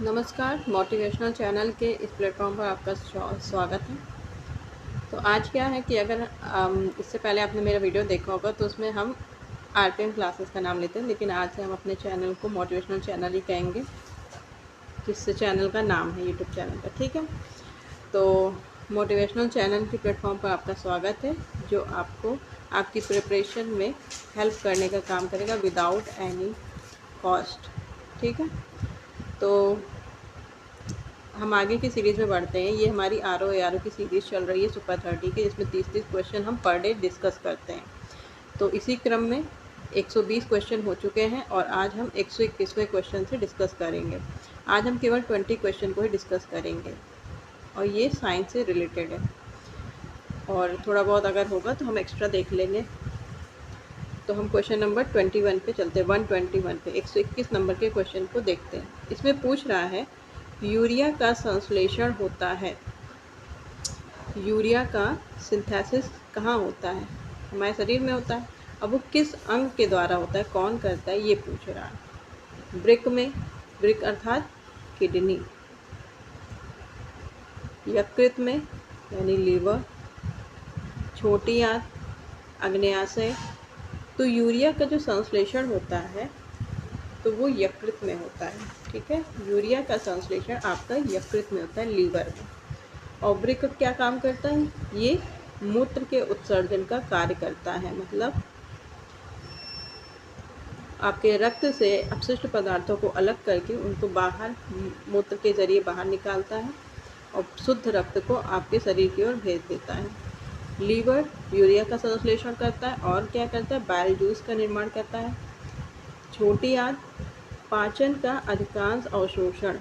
नमस्कार, motivational channel के इस प्लेटफॉर्म पर आपका स्वागत है। तो आज क्या है कि अगर इससे पहले आपने मेरा वीडियो देखा होगा तो उसमें हम आरपीएम क्लासेस का नाम लेते हैं, लेकिन आज से हम अपने चैनल को मोटिवेशनल चैनल ही कहेंगे, जिस चैनल का नाम है यूट्यूब चैनल का। ठीक है, तो मोटिवेशनल चैनल के प्लेटफॉर्म पर आपका स्वागत है, जो आपको आपकी प्रिपरेशन में हेल्प करने का काम करेगा विदाउट एनी कॉस्ट। ठीक है, तो हम आगे की सीरीज़ में बढ़ते हैं। ये हमारी आर की सीरीज़ चल रही है सुपर 30 की, जिसमें 30 क्वेश्चन हम पर डे डिस्कस करते हैं। तो इसी क्रम में 120 क्वेश्चन हो चुके हैं और आज हम 121वें क्वेश्चन से डिस्कस करेंगे। आज हम केवल 20 क्वेश्चन को ही डिस्कस करेंगे और ये साइंस से रिलेटेड है, और थोड़ा बहुत अगर होगा तो हम एक्स्ट्रा देख लेंगे। तो हम क्वेश्चन नंबर 21 पे चलते हैं। 121 पे 121 नंबर के क्वेश्चन को देखते हैं। इसमें पूछ रहा है यूरिया का संश्लेषण होता है, यूरिया का सिंथेसिस कहाँ होता है? हमारे शरीर में होता है। अब वो किस अंग के द्वारा होता है, कौन करता है, ये पूछ रहा है। वृक्क में, वृक्क अर्थात किडनी, यकृत में यानी लीवर, छोटी आंत, अग्न्याशय। तो यूरिया का जो संश्लेषण होता है तो वो यकृत में होता है। ठीक है, यूरिया का संश्लेषण आपका यकृत में होता है, लीवर में। और वृक्क क्या काम करता है? ये मूत्र के उत्सर्जन का कार्य करता है, मतलब आपके रक्त से अपशिष्ट पदार्थों को अलग करके उनको बाहर मूत्र के जरिए बाहर निकालता है और शुद्ध रक्त को आपके शरीर की ओर भेज देता है। लीवर यूरिया का संश्लेषण करता है और क्या करता है? बाइल जूस का निर्माण करता है। छोटी आंत पाचन का अधिकांश अवशोषण,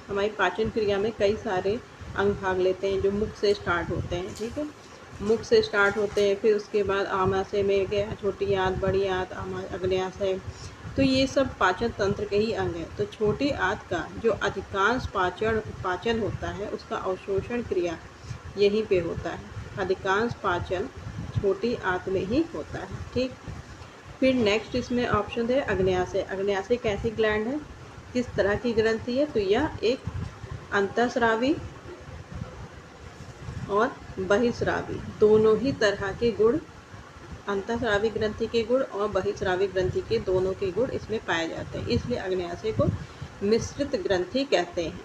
हमारी पाचन क्रिया में कई सारे अंग भाग लेते हैं जो मुख से स्टार्ट होते हैं। ठीक है, मुख से स्टार्ट होते हैं, फिर उसके बाद आमाशय में गया, छोटी आंत, बड़ी आंत, अग्न्याशय। तो ये सब पाचन तंत्र के ही अंग हैं। तो छोटी आंत का जो अधिकांश पाचन होता है उसका अवशोषण क्रिया यहीं पे होता है। अधिकांश पाचन छोटी आंत में ही होता है। ठीक, फिर नेक्स्ट इसमें ऑप्शन है अग्न्याशय। अग्न्याशय कैसी ग्लैंड है, किस तरह की ग्रंथि है? तो यह एक अंतःस्रावी और बहिःस्रावी दोनों ही तरह के गुण, अंतःस्रावी ग्रंथि के गुण और बहिःस्रावी ग्रंथि के दोनों के गुण इसमें पाए जाते हैं, इसलिए अग्न्याशय को मिश्रित ग्रंथि कहते हैं।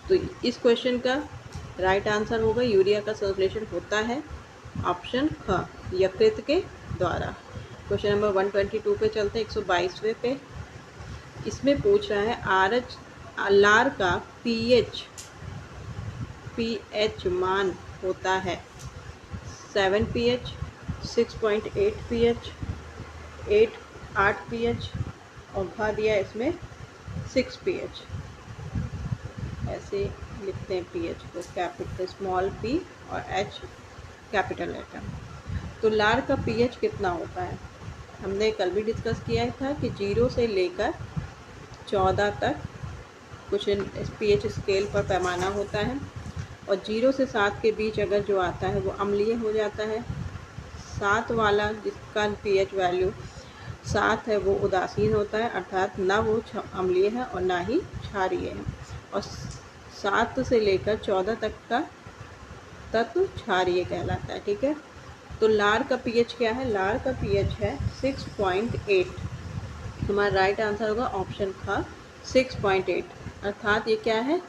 तो इस क्वेश्चन का राइट आंसर होगा यूरिया का संश्लेषण होता है ऑप्शन ख, यकृत के द्वारा। क्वेश्चन नंबर 122 पे चलते हैं, 122वें पे। इसमें पूछ रहा है लार का पीएच मान होता है 7 pH, 6.8 pH, 8 pH और घा दिया इसमें 6 pH। ऐसे लिखते हैं pH को, कैपिटल स्मॉल p और h कैपिटल लेटर। तो लार का pH कितना होता है? हमने कल भी डिस्कस किया था कि 0 से लेकर 14 तक कुछ pH स्केल पर पैमाना होता है, और 0 से 7 के बीच अगर जो आता है वो अम्लीय हो जाता है। 7 वाला जिसका pH वैल्यू 7 है वो उदासीन होता है, अर्थात ना वो अम्लीय है और ना ही क्षारीय है। और 7 से लेकर 14 तक का तत्व क्षारीय कहलाता है। ठीक है, तो लार का pH क्या है? लार का pH है 6.8। हमारा राइट आंसर होगा ऑप्शन ख, 6.8। अर्थात ये क्या है?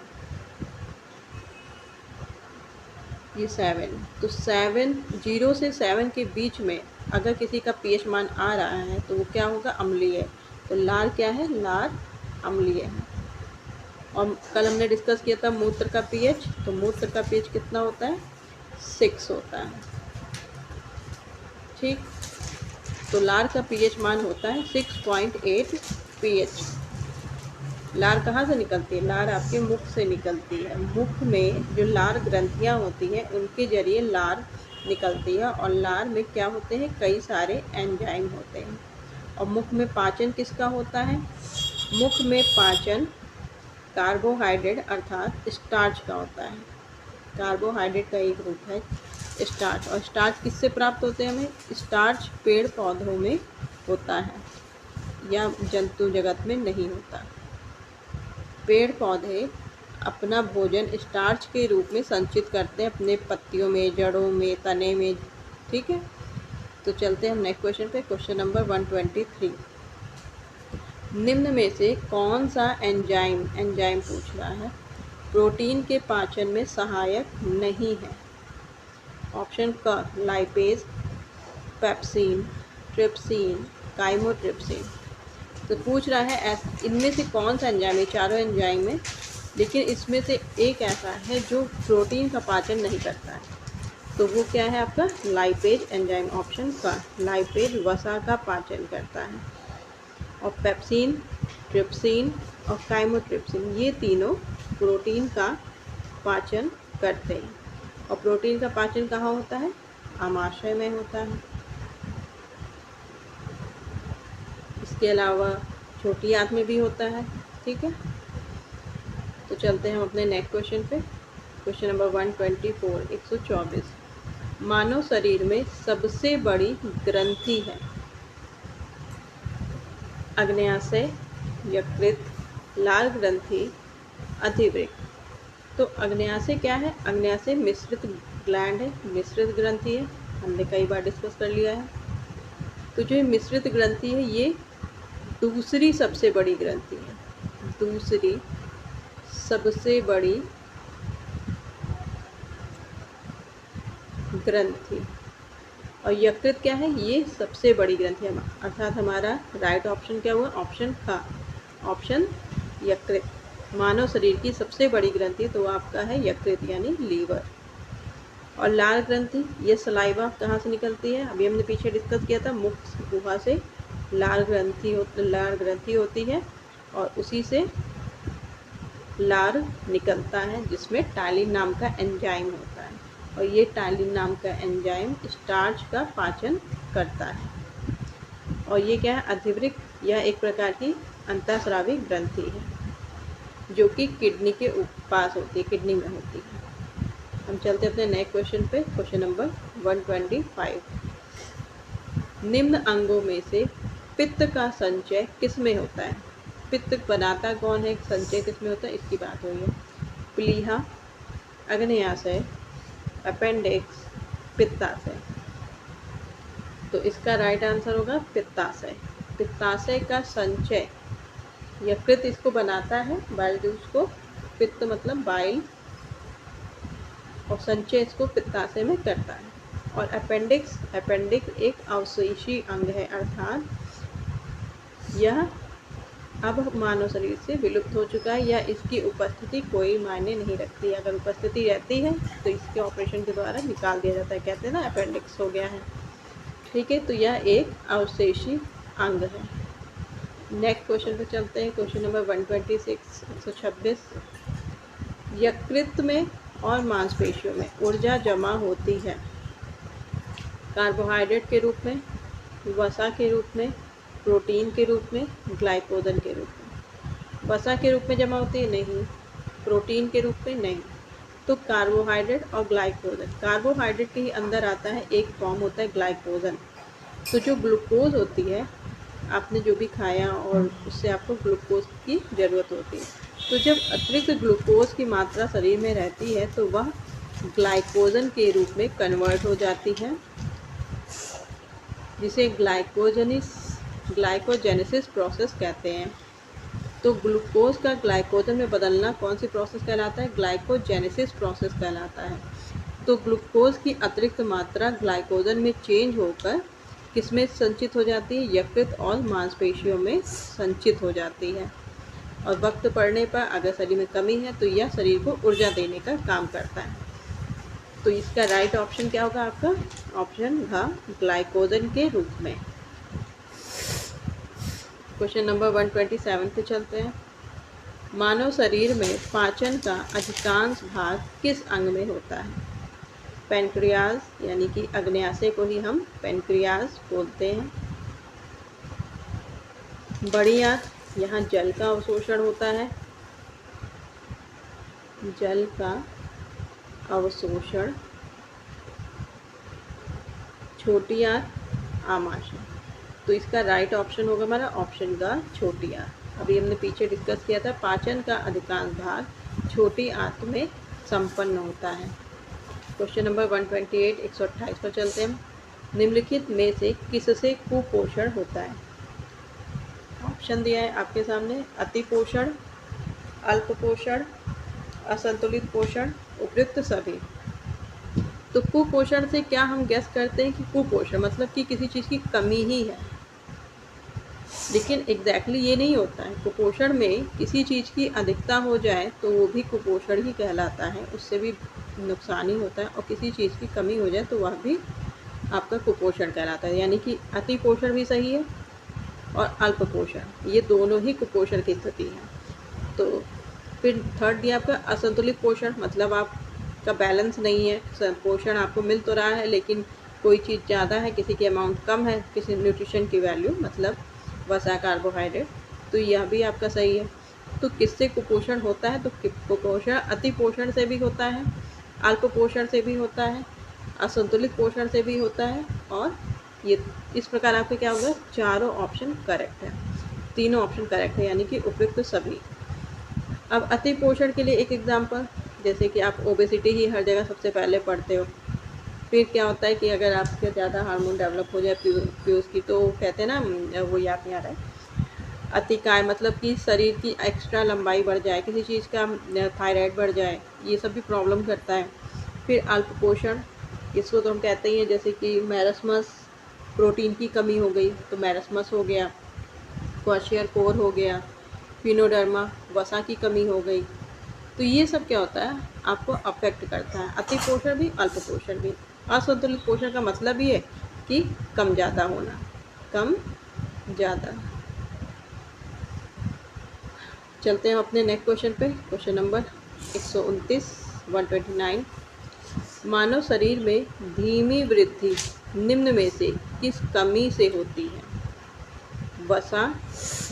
ये 7। तो 7, 0 से 7 के बीच में अगर किसी का pH मान आ रहा है तो वो क्या होगा? अम्लीय। तो लार क्या है? लार अम्लीय है। और कल हमने डिस्कस किया था मूत्र का pH, तो मूत्र का pH कितना होता है? 6 होता है। ठीक, तो लार का pH मान होता है 6.8 pH। लार कहाँ से निकलती है? लार आपके मुख से निकलती है। मुख में जो लार ग्रंथियाँ होती हैं उनके जरिए लार निकलती है, और लार में क्या होते हैं? कई सारे एंजाइम होते हैं। और मुख में पाचन किसका होता है? मुख में पाचन कार्बोहाइड्रेट अर्थात स्टार्च का होता है। कार्बोहाइड्रेट का एक रूप है स्टार्च। और स्टार्च किससे प्राप्त होते हैं? हमें स्टार्च पेड़ पौधों में होता है या जंतु जगत में नहीं होता। पेड़ पौधे अपना भोजन स्टार्च के रूप में संचित करते हैं अपने पत्तियों में, जड़ों में, तने में। ठीक है, तो चलते हैं हम नेक्स्ट क्वेश्चन पे। क्वेश्चन नंबर 123, निम्न में से कौन सा एंजाइम पूछ रहा है, प्रोटीन के पाचन में सहायक नहीं है? ऑप्शन क लाइपेज, पेप्सिन, ट्रिप्सिन, काइमोट्रिप्सिन। तो पूछ रहा है इनमें से कौन सा एंजाइम है, चारों एंजाइम में, लेकिन इसमें से एक ऐसा है जो प्रोटीन का पाचन नहीं करता है। तो वो क्या है आपका? Lipase enzyme. ऑप्शन का लाइपेज वसा का पाचन करता है। और पेप्सिन, ट्रिप्सिन और काइमोट्रिप्सिन, ये तीनों प्रोटीन का पाचन करते हैं। और प्रोटीन का पाचन कहाँ होता है? आमाशय में होता है। इसके अलावा छोटी आंत में भी होता है। ठीक है, तो चलते हैं हम अपने नेक्स्ट क्वेश्चन पे। क्वेश्चन नंबर 124, 124, मानव शरीर में सबसे बड़ी ग्रंथि है? अग्न्याशय, यकृत, लाल ग्रंथि, अधिवृक्क। तो अग्न्याशय क्या है? अग्न्याशय मिश्रित ग्लैंड है, मिश्रित ग्रंथि है, हमने कई बार डिस्कस कर लिया है। तो जो मिश्रित ग्रंथि है ये दूसरी सबसे बड़ी ग्रंथि है, दूसरी सबसे बड़ी ग्रंथि। और यकृत क्या है? ये सबसे बड़ी ग्रंथि है, अर्थात हमारा राइट ऑप्शन क्या हुआ? ऑप्शन का ऑप्शन यकृत। मानव शरीर की सबसे बड़ी ग्रंथि तो आपका है यकृत यानी लीवर। और लाल ग्रंथि, ये सलाइवा कहाँ से निकलती है? अभी हमने पीछे डिस्कस किया था, मुख गुहा से लाल ग्रंथि होती है और उसी से लार निकलता है जिसमें टालिन नाम का एंजाइम होता है। और ये टालिन नाम का एंजाइम स्टार्च का पाचन करता है। और ये क्या है? अधिवृक्क, यह एक प्रकार की अंतःस्रावी ग्रंथि है जो कि किडनी के पास होती है, किडनी में होती है। हम चलते अपने नेक्स्ट क्वेश्चन पे। क्वेश्चन नंबर 125, निम्न अंगों में से पित्त का संचय किस में होता है? पित्त बनाता कौन है, संचय किस में होता है, इसकी बात हुई है। प्लीहा, अग्न्याशय, अपेंडिक्स, पित्ताशय। तो इसका राइट आंसर होगा पित्ताशय। पित्ताशय का संचय यकृत इसको बनाता है, बाइल जूस को। पित्त मतलब बाइल, और संचय इसको पित्ताशय में करता है। और अपेंडिक्स एक अवशेषी अंग है, अर्थात यह अब मानव शरीर से विलुप्त हो चुका है या इसकी उपस्थिति कोई मायने नहीं रखती। अगर उपस्थिति रहती है तो इसके ऑपरेशन के द्वारा निकाल दिया जाता है, कहते हैं ना अपेंडिक्स हो गया है। ठीक है, तो यह एक अवशेषी अंग है। नेक्स्ट क्वेश्चन पे चलते हैं। क्वेश्चन नंबर 126, 126, यकृत में और मांसपेशियों में ऊर्जा जमा होती है कार्बोहाइड्रेट के रूप में, वसा के रूप में, प्रोटीन के रूप में, ग्लाइकोजन के रूप में। वसा के रूप में जमा होती है? नहीं। प्रोटीन के रूप में? नहीं। तो कार्बोहाइड्रेट और ग्लाइकोजन, कार्बोहाइड्रेट के ही अंदर आता है एक फॉर्म होता है ग्लाइकोजन। तो जो ग्लूकोज होती है, आपने जो भी खाया और उससे आपको ग्लूकोज की ज़रूरत होती है, तो जब अतिरिक्त ग्लूकोज की मात्रा शरीर में रहती है तो वह ग्लाइकोजन के रूप में कन्वर्ट हो जाती है, जिसे ग्लाइकोजेनेसिस प्रोसेस कहते हैं। तो ग्लूकोज का ग्लाइकोजन में बदलना कौन सी प्रोसेस कहलाता है? ग्लाइकोजेनेसिस प्रोसेस कहलाता है। तो ग्लूकोज की अतिरिक्त मात्रा ग्लाइकोजन में चेंज होकर किसमें संचित हो जाती है? यकृत और मांसपेशियों में संचित हो जाती है। और वक्त पड़ने पर अगर शरीर में कमी है तो यह शरीर को ऊर्जा देने का काम करता है। तो इसका राइट ऑप्शन क्या होगा आपका? ऑप्शन घ, ग्लाइकोजन के रूप में। क्वेश्चन नंबर 127 पे चलते हैं। मानव शरीर में पाचन का अधिकांश भाग किस अंग में होता है? पैनक्रियाज, यानी कि अग्न्याशय को ही हम पैनक्रियाज बोलते हैं। बड़ी आंत, यहाँ जल का अवशोषण होता है, जल का अवशोषण। छोटी आंत, आमाशय। तो इसका राइट ऑप्शन होगा हमारा ऑप्शन का छोटी आंत। अभी हमने पीछे डिस्कस किया था, पाचन का अधिकांश भाग छोटी आंत में संपन्न होता है। क्वेश्चन नंबर 128 128 पर चलते हैं। निम्नलिखित में से किससे कुपोषण होता है? ऑप्शन दिया है आपके सामने, अति पोषण, अल्प पोषण, असंतुलित पोषण, उपयुक्त सभी। तो कुपोषण से क्या हम गेस करते हैं कि कुपोषण मतलब कि किसी चीज़ की कमी ही है, लेकिन एग्जैक्टली ये नहीं होता है। कुपोषण में किसी चीज़ की अधिकता हो जाए तो वो भी कुपोषण ही कहलाता है, उससे भी नुकसान ही होता है, और किसी चीज़ की कमी हो जाए तो वह भी आपका कुपोषण कहलाता है। यानी कि अति पोषण भी सही है और अल्प पोषण, ये दोनों ही कुपोषण की स्थिति है। तो फिर थर्ड दिया आपका असंतुलित पोषण, मतलब आपका बैलेंस नहीं है, पोषण आपको मिल तो रहा है लेकिन कोई चीज़ ज़्यादा है, किसी की अमाउंट कम है, किसी न्यूट्रिशन की वैल्यू मतलब वसा, कार्बोहाइड्रेट, तो यह भी आपका सही है। तो किससे कुपोषण होता है? तो कुपोषण अति पोषण से भी होता है, अल्प पोषण से भी होता है, असंतुलित पोषण से भी होता है, और ये इस प्रकार आपके क्या होगा, चारों ऑप्शन करेक्ट है, तीनों ऑप्शन करेक्ट है, यानी कि उपयुक्त सभी। अब अति पोषण के लिए एक एग्जांपल, जैसे कि आप ओबेसिटी ही हर जगह सबसे पहले पढ़ते हो। फिर क्या होता है कि अगर आपके ज़्यादा हार्मोन डेवलप हो जाए पीयूष की, तो कहते हैं ना, वो याद नहीं आ रहा है, अतिकाय मतलब कि शरीर की एक्स्ट्रा लंबाई बढ़ जाए, किसी चीज़ का थायराइड बढ़ जाए, ये सब भी प्रॉब्लम करता है। फिर अल्प पोषण, इसको तो हम कहते ही हैं, जैसे कि मैरस्मस, प्रोटीन की कमी हो गई तो मैरस्मस हो गया, क्वाशियरकोर हो गया, फिनोडर्मा, वसा की कमी हो गई, तो ये सब क्या होता है, आपको अफेक्ट करता है। अति पोषण भी, अल्प पोषण भी। असंतुलित पोषण का मतलब ये है कि कम ज़्यादा होना, कम ज़्यादा। चलते हैं अपने नेक्स्ट क्वेश्चन पे, क्वेश्चन नंबर 129 129। मानव शरीर में धीमी वृद्धि निम्न में से किस कमी से होती है? वसा,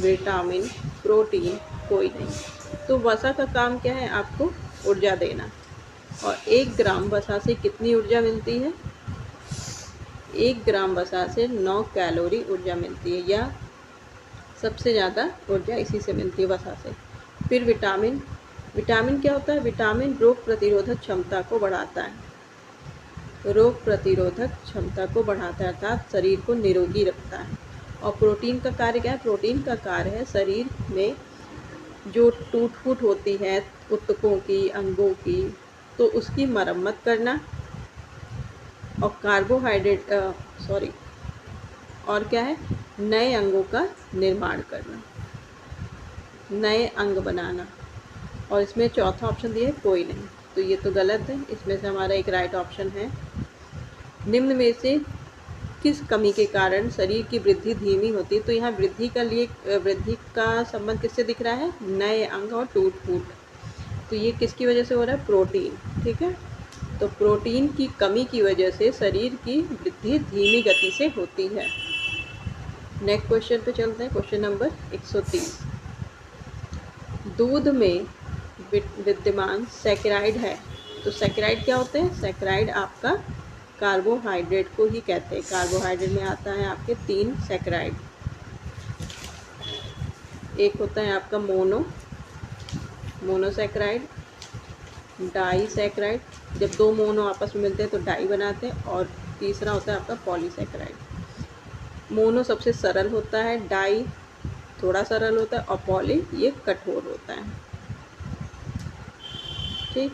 विटामिन, प्रोटीन, कोई नहीं। तो वसा का काम क्या है, आपको ऊर्जा देना, और 1 ग्राम वसा से कितनी ऊर्जा मिलती है? 1 ग्राम वसा से 9 कैलोरी ऊर्जा मिलती है, या सबसे ज़्यादा ऊर्जा इसी से मिलती है, वसा से। फिर विटामिन, विटामिन क्या होता है? विटामिन रोग प्रतिरोधक क्षमता को बढ़ाता है, रोग प्रतिरोधक क्षमता को बढ़ाता है, अर्थात शरीर को निरोगी रखता है। और प्रोटीन का कार्य क्या है? प्रोटीन का कार्य है शरीर में जो टूट फूट होती है ऊतकों की, अंगों की, तो उसकी मरम्मत करना, और कार्बोहाइड्रेट और क्या है, नए अंगों का निर्माण करना, नए अंग बनाना। और इसमें चौथा ऑप्शन दिया है कोई नहीं, तो ये तो गलत है। इसमें से हमारा एक राइट ऑप्शन है, निम्न में से किस कमी के कारण शरीर की वृद्धि धीमी होती है? तो यहाँ वृद्धि का संबंध किससे दिख रहा है? नए अंग और टूट फूट। तो ये किसकी वजह से हो रहा है? प्रोटीन, ठीक है। तो प्रोटीन की कमी की वजह से शरीर की वृद्धि धीमी गति से होती है। नेक्स्ट क्वेश्चन पे चलते हैं, क्वेश्चन नंबर 130। दूध में विद्यमान सैकराइड है, तो सैकराइड क्या होते हैं? सैकराइड आपका कार्बोहाइड्रेट को ही कहते हैं। कार्बोहाइड्रेट में आता है आपके 3 सैकराइड, एक होता है आपका मोनोसैकराइड, डाईसैकराइड, जब 2 मोनो आपस में मिलते हैं तो डाई बनाते हैं, और तीसरा होता है आपका पॉलीसैकराइड। मोनो सबसे सरल होता है, डाई थोड़ा सरल होता है, और पॉली ये कठोर होता है, ठीक।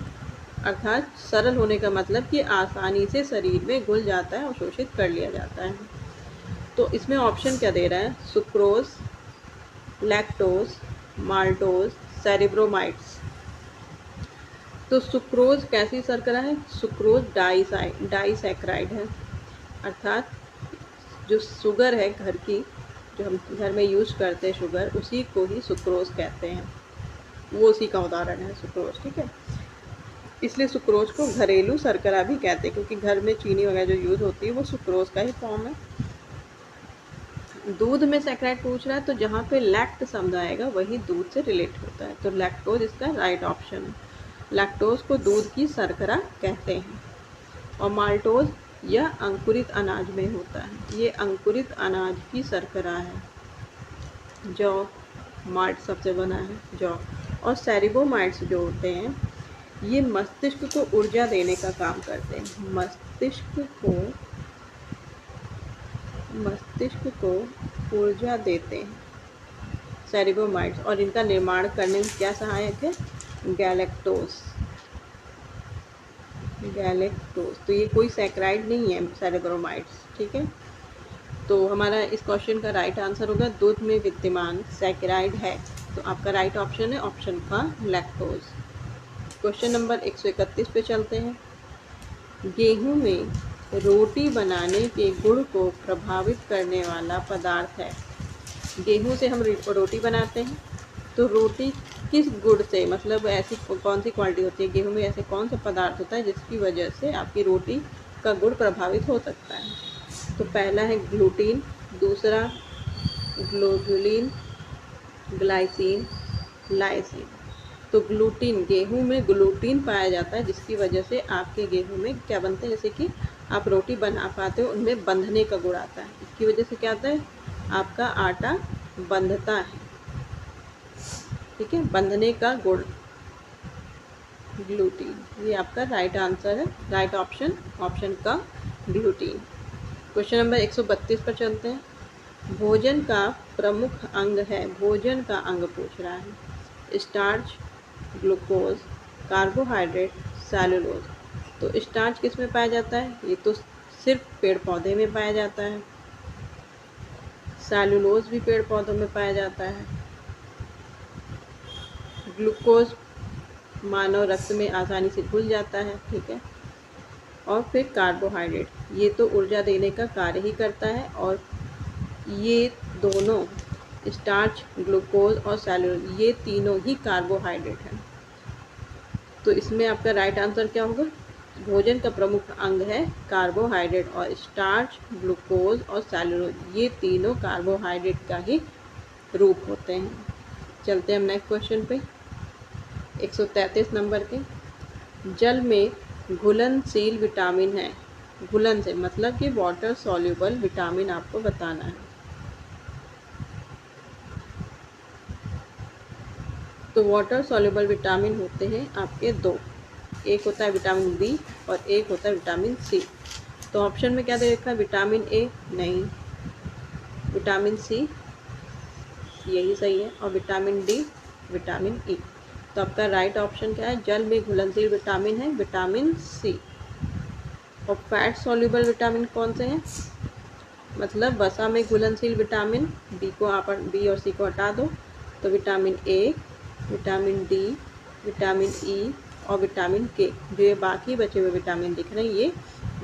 अर्थात सरल होने का मतलब कि आसानी से शरीर में घुल जाता है और शोषित कर लिया जाता है। तो इसमें ऑप्शन क्या दे रहा है? Sucrose, lactose, maltose, cerebrosides. तो सुक्रोज कैसी शर्करा है? सुक्रोज डाईसैकराइड है, अर्थात जो शुगर है घर की, जो हम घर में यूज करते हैं शुगर, उसी को ही सुक्रोज कहते हैं, वो उसी का उदाहरण है सुक्रोज, ठीक है। इसलिए सुक्रोज को घरेलू शर्करा भी कहते हैं, क्योंकि घर में चीनी वगैरह जो यूज़ होती है वो सुक्रोज का ही फॉर्म है। दूध में सैकराइड पूछ रहा है, तो जहाँ पे लैक्ट शब्द आएगा वही दूध से रिलेट होता है, तो लैक्टोज इसका राइट ऑप्शन है। लैक्टोज को दूध की शर्करा कहते हैं। और माल्टोज यह अंकुरित अनाज में होता है, ये अंकुरित अनाज की शर्करा है। जौ, मार्ट सबसे बना है जॉ। और सेरिबोमाइट्स जो होते हैं ये मस्तिष्क को ऊर्जा देने का काम करते हैं। मस्तिष्क को ऊर्जा देते हैं सेरिबोमाइट्स, और इनका निर्माण करने में क्या सहायक है? गैलेक्टोज। तो ये कोई सैकराइड नहीं है सेरिब्रोमाइट्स, ठीक है। तो हमारा इस क्वेश्चन का राइट आंसर होगा दूध में विद्यमान सैकराइड है। तो आपका राइट ऑप्शन है ऑप्शन का लैक्टोज। क्वेश्चन नंबर 131 पे चलते हैं। गेहूं में रोटी बनाने के गुण को प्रभावित करने वाला पदार्थ है। गेहूं से हम रोटी बनाते हैं, तो रोटी किस गुण से, मतलब ऐसी कौन सी क्वालिटी होती है गेहूं में, ऐसे कौन सा पदार्थ होता है जिसकी वजह से आपकी रोटी का गुण प्रभावित हो सकता है? तो पहला है ग्लूटीन, दूसरा ग्लोबुलिन, ग्लाइसिन, लाइसिन। तो ग्लूटीन, गेहूं में ग्लूटीन पाया जाता है जिसकी वजह से आपके गेहूं में क्या बनते हैं, जैसे कि आप रोटी बना पाते हो उनमें बंधने का गुण आता है। इसकी वजह से क्या आता है? आपका आटा बंधता है, ठीक है, बंधने का गुण ग्लूटीन। ये आपका राइट आंसर है, राइट ऑप्शन ऑप्शन का ग्लूटीन। क्वेश्चन नंबर 132 पर चलते हैं। भोजन का प्रमुख अंग है, भोजन का अंग पूछ रहा है। Starch, glucose, carbohydrate, cellulose. तो स्टार्च किस में पाया जाता है? ये तो सिर्फ पेड़ पौधे में पाया जाता है। सेलुलोज भी पेड़ पौधों में पाया जाता है। ग्लूकोज मानव रक्त में आसानी से घुल जाता है, ठीक है। और फिर कार्बोहाइड्रेट, ये तो ऊर्जा देने का कार्य ही करता है, और ये दोनों स्टार्च, ग्लूकोज और सेलुलोज ये तीनों ही कार्बोहाइड्रेट हैं। तो इसमें आपका राइट आंसर क्या होगा? भोजन का प्रमुख अंग है कार्बोहाइड्रेट, और स्टार्च, ग्लूकोज और सेलुलोज ये तीनों कार्बोहाइड्रेट का ही रूप होते हैं। चलते हैं हम नेक्स्ट क्वेश्चन पे, 133 नंबर के। जल में घुलनशील विटामिन है। घुलन से मतलब कि वाटर सॉल्युबल विटामिन आपको बताना है। तो वाटर सॉल्युबल विटामिन होते हैं आपके दो, एक होता है विटामिन बी और एक होता है विटामिन सी। तो ऑप्शन में क्या दे रखा है? विटामिन ए नहीं, विटामिन सी यही सही है, और विटामिन डी, विटामिन ई। तो आपका राइट ऑप्शन क्या है? जल में घुलनशील विटामिन है विटामिन सी। और फैट सॉल्युबल विटामिन कौन से हैं? मतलब वसा में घुलनशील विटामिन, बी और सी को हटा दो, तो vitamin A, vitamin D, vitamin E और विटामिन के। जो ये बाकी बचे हुए विटामिन दिख रहे हैं ये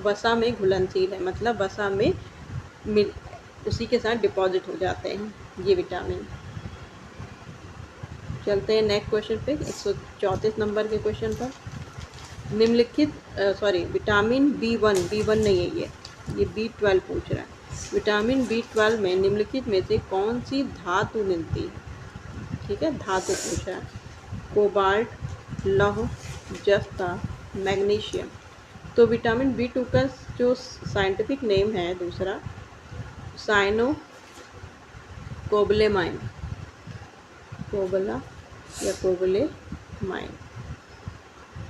वसा में घुलनशील है, मतलब वसा में उसी के साथ डिपॉजिट हो जाते हैं ये विटामिन। चलते हैं नेक्स्ट क्वेश्चन पे, 134 नंबर के क्वेश्चन पर। निम्नलिखित विटामिन बी1 नहीं है ये B12 पूछ रहा है। विटामिन B12 में निम्नलिखित में से कौन सी धातु मिलती है? ठीक है, धातु पूछ रहा है। कोबाल्ट, लौह, जस्ता, मैग्नीशियम। तो विटामिन B2 का जो साइंटिफिक नेम है दूसरा, साइनो कोबलेमाइन, कोबला या कोबलेमाइन।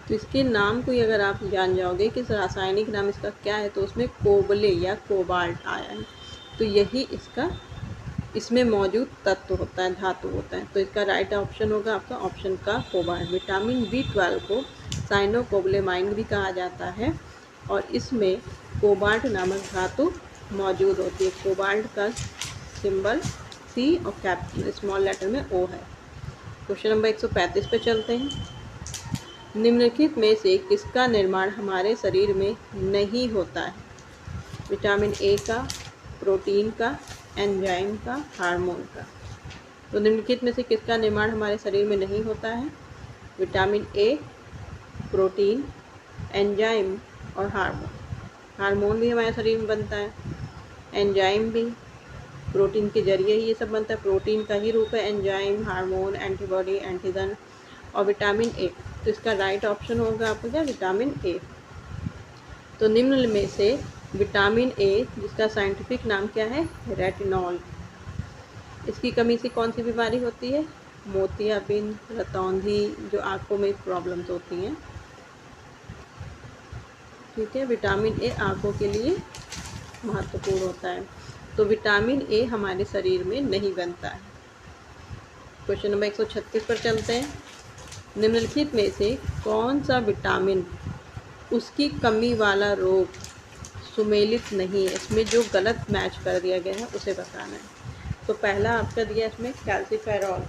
तो इसके नाम को अगर आप जान जाओगे कि रासायनिक नाम इसका क्या है, तो उसमें कोबले या कोबाल्ट आया है। तो यही इसमें मौजूद तत्व होता है, धातु होता है। तो इसका राइट ऑप्शन होगा आपका ऑप्शन का कोबाल्ट। विटामिन B12 को साइनोकोबलेमाइन भी कहा जाता है, और इसमें कोबाल्ट नामक धातु मौजूद होती है। कोबाल्ट का सिंबल C और स्मॉल लेटर में O है। क्वेश्चन नंबर 135 पे चलते हैं। निम्नलिखित में से किसका निर्माण हमारे शरीर में नहीं होता है? विटामिन ए का, प्रोटीन का, एंजाइम का, हार्मोन का। तो निम्नलिखित में से किसका निर्माण हमारे शरीर में नहीं होता है? विटामिन ए, प्रोटीन, एंजाइम और हार्मोन। हार्मोन भी हमारे शरीर में बनता है, एंजाइम भी, प्रोटीन के जरिए ही ये सब बनता है, प्रोटीन का ही रूप है एंजाइम, हार्मोन, एंटीबॉडी, एंटीजन और विटामिन ए। तो इसका राइट ऑप्शन होगा आपका क्या? Vitamin A. तो निम्न में से विटामिन ए जिसका साइंटिफिक नाम क्या है? रेटिनॉल। इसकी कमी से कौन सी बीमारी होती है? मोतियाबिंद, रतौंधी, जो आँखों में प्रॉब्लम्स होती हैं। ठीक है, विटामिन ए आँखों के लिए महत्वपूर्ण होता है। तो विटामिन ए हमारे शरीर में नहीं बनता है। क्वेश्चन नंबर 136 पर चलते हैं। निम्नलिखित में से कौन सा विटामिन उसकी कमी वाला रोग सुमेलित नहीं है? इसमें जो गलत मैच कर दिया गया है उसे बताना है। तो पहला आपका दिया इसमें कैल्सीफेरॉल,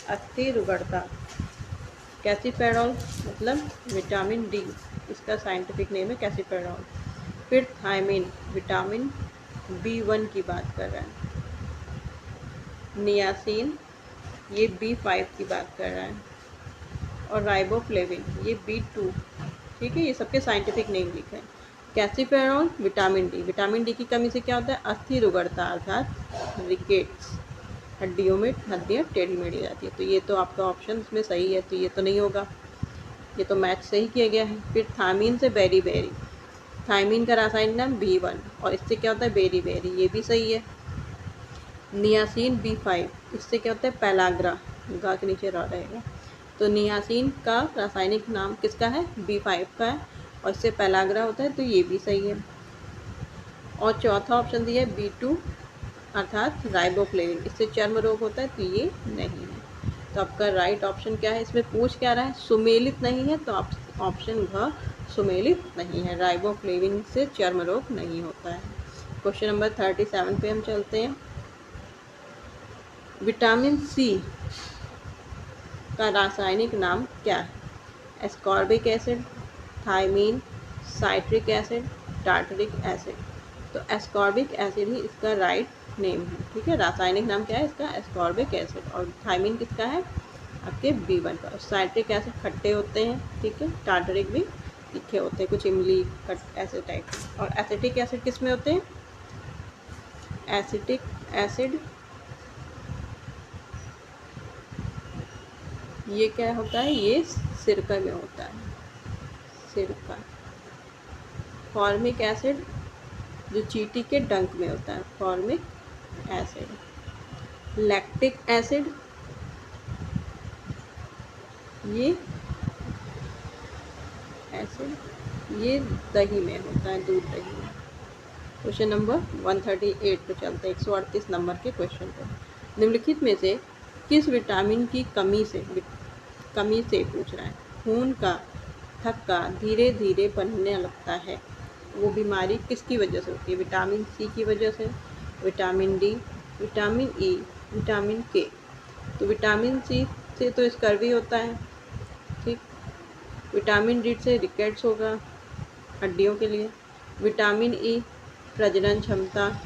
अस्थि रुगड़ता। कैल्सीफेरॉल मतलब विटामिन डी, इसका साइंटिफिक नेम है कैल्सीफेरॉल। फिर थायमिन, विटामिन B1 की बात कर रहा है। नियासिन, ये B5 की बात कर रहा है। और राइबोफ्लेविन, ये B2। ठीक है, ये सबके साइंटिफिक नेम लिखे हैं। Calciferol, vitamin D. Vitamin D की कमी से क्या होता है? अस्थि रुगड़ता अर्थात रिकेट्स, हड्डियों में हड्डियाँ टेढ़ी मेढ़ी जाती है। तो ये तो आपका ऑप्शन इसमें सही है, तो ये तो नहीं होगा, ये तो मैच सही किया गया है। फिर थायमीन से बेरी, थायमीन का रासायनिक नाम B1 और इससे क्या होता है? बेरी, ये भी सही है। नियासिन B5, इससे क्या होता है? पैलाग्रा, गा के नीचे रह रहेगा। तो नियासिन का रासायनिक नाम किसका है? B5 का है और इससे पैलाग्रा होता है, तो ये भी सही है। और चौथा ऑप्शन दिया है B2 अर्थात राइबोफ्लेविन, इससे चर्म रोग होता है, तो ये नहीं है। तो आपका राइट ऑप्शन क्या है? इसमें पूछ क्या रहा है? सुमेलित नहीं है, तो आप ऑप्शन घ सुमेलित नहीं है। राइबोफ्लेविन से चर्म रोग नहीं होता है। क्वेश्चन नंबर 37 पे हम चलते हैं। विटामिन सी का रासायनिक नाम क्या है? Ascorbic acid, thiamine, citric acid, tartaric acid. तो एस्कॉर्बिक एसिड ही इसका राइट नेम है। ठीक है, रासायनिक नाम क्या है इसका? Ascorbic acid. और थायमीन किसका है? आपके B1 का। साइट्रिक एसिड खट्टे होते हैं। ठीक है, टार्टरिक भी तीखे होते हैं, कुछ इमली खट ऐसे टाइप। और एसिटिक एसिड किस में होते हैं? एसिटिक एसिड ये क्या होता है? ये सिरका में होता है, सिरका। फॉर्मिक एसिड जो चींटी के डंक में होता है, फॉर्मिक एसिड। लैक्टिक एसिड ये एसिड ये दही में होता है, दूध दही में। क्वेश्चन नंबर 138 पे चलते हैं, 138 नंबर के क्वेश्चन पर। निम्नलिखित में से किस विटामिन की कमी से पूछ रहा है? खून का थक्का धीरे धीरे बनने लगता है, वो बीमारी किसकी वजह से होती है? विटामिन सी की वजह से, vitamin D, vitamin E, vitamin के। तो विटामिन सी से तो स्कर्वी होता है। ठीक, विटामिन डी से रिकेट्स होगा हड्डियों के लिए। विटामिन ई प्रजनन क्षमता,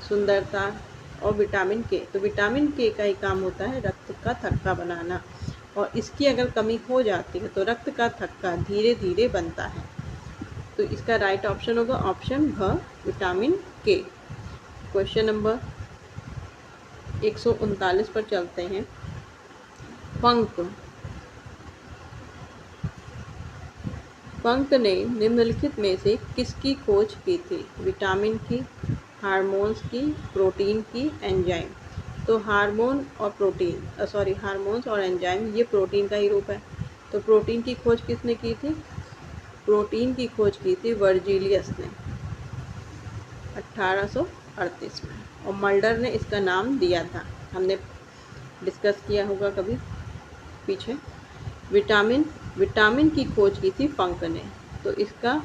सुंदरता। और विटामिन के, तो विटामिन के का ही काम होता है रक्त का थक्का बनाना, और इसकी अगर कमी हो जाती है तो रक्त का थक्का धीरे धीरे बनता है। तो इसका राइट ऑप्शन होगा ऑप्शन भ, विटामिन के। क्वेश्चन नंबर 139 पर चलते हैं। पंक ने निम्नलिखित में से किसकी खोज की थी? विटामिन की, हार्मोन्स की, प्रोटीन की, एंजाइम। तो हार्मोन्स और एंजाइम ये प्रोटीन का ही रूप है। तो प्रोटीन की खोज किसने की थी? प्रोटीन की खोज की थी वर्जीलियस ने 1838 में, और मल्डर ने इसका नाम दिया था, हमने डिस्कस किया होगा कभी पीछे। विटामिन की खोज की थी पंक ने। तो इसका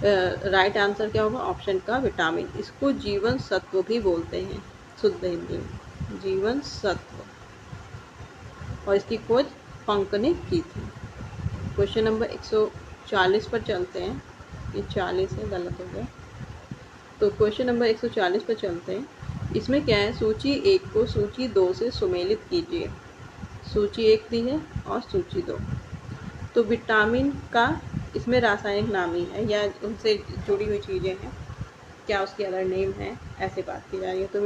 राइट आंसर क्या होगा? ऑप्शन का विटामिन। इसको जीवन सत्व भी बोलते हैं शुद्ध हिंदी में, जीवन सत्व, और इसकी खोज पंक ने की थी। क्वेश्चन नंबर 140 पर चलते हैं। ये 40 है, गलत हो गया। तो क्वेश्चन नंबर 140 पर चलते हैं। इसमें क्या है? सूची 1 को सूची 2 से सुमेलित कीजिए। सूची 1 दी है और सूची 2। तो विटामिन का इसमें रासायनिक नाम ही है या उनसे जुड़ी हुई चीज़ें हैं, क्या उसके अदर नेम है, ऐसे बात की जा रही है। तो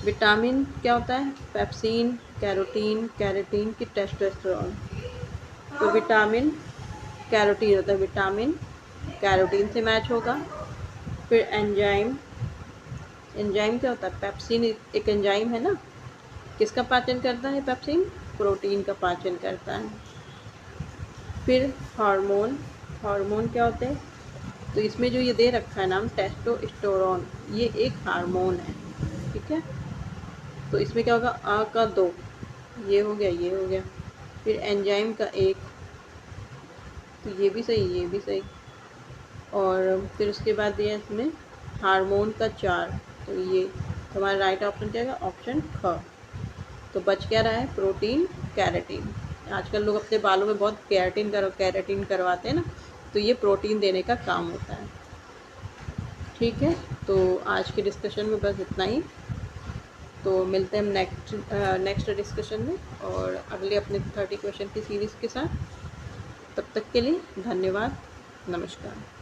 विटामिन क्या होता है? पेप्सिन, कैरोटीन, कैरेटीन की टेस्टोस्टेरोन। तो विटामिन कैरोटीन होता है, विटामिन कैरोटीन से मैच होगा। फिर एंजाइम एंजाइम क्या होता है? पेप्सिन एक एंजाइम है ना। किसका पाचन करता है पेप्सिन? प्रोटीन का पाचन करता है। फिर हार्मोन, हार्मोन क्या होते हैं? तो इसमें जो ये दे रखा है नाम टेस्टोस्टेरोन, ये एक हार्मोन है, ठीक है। तो इसमें क्या होगा? आ का 2, ये हो गया, ये हो गया। फिर एंजाइम का 1, तो ये भी सही, ये भी सही। और फिर उसके बाद दिया इसमें हार्मोन का 4, तो ये हमारा राइट ऑप्शन क्या है? ऑप्शन ख। तो बच क्या रहा है? Protein, carotene. आजकल लोग अपने बालों में बहुत कैरेटीन करवाते हैं ना, तो ये प्रोटीन देने का काम होता है, ठीक है। तो आज के डिस्कशन में बस इतना ही। तो मिलते हैं हम नेक्स्ट डिस्कशन में और अगले अपने 30 क्वेश्चन की सीरीज़ के साथ। तब तक के लिए धन्यवाद, नमस्कार।